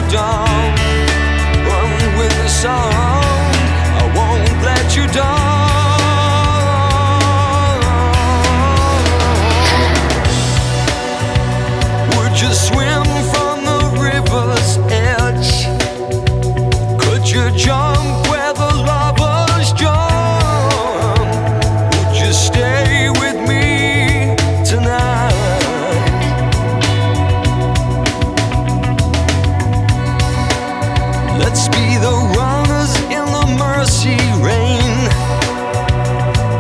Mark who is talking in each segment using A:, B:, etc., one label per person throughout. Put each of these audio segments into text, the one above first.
A: down. Run with the sound, I won't let you down. Would you swim from the river's edge? Could you jump where the lovers jump? Would you stay with me tonight? Let's be the runners in the mercy rain.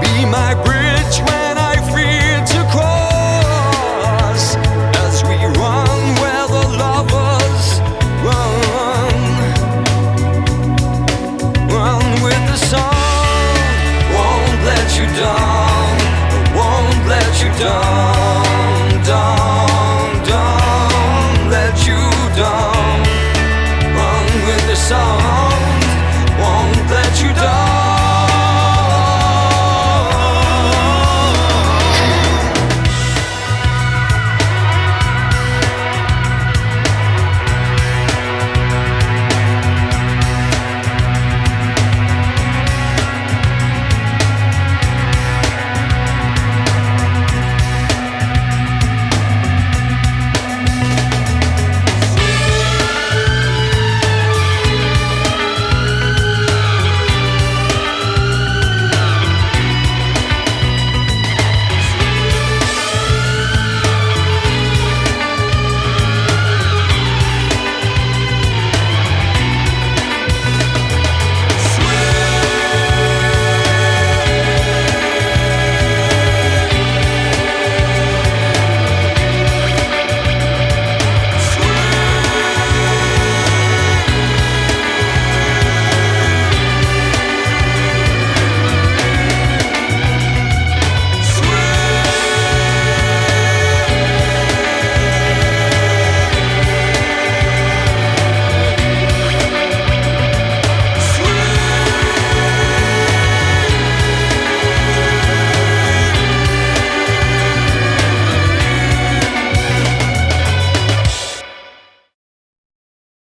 A: Be my bridge when I fear to cross, as we run where the lovers run. Run with the sun, won't let you down, won't let you down, down, down, let you down. Run with the sound, won't let you down.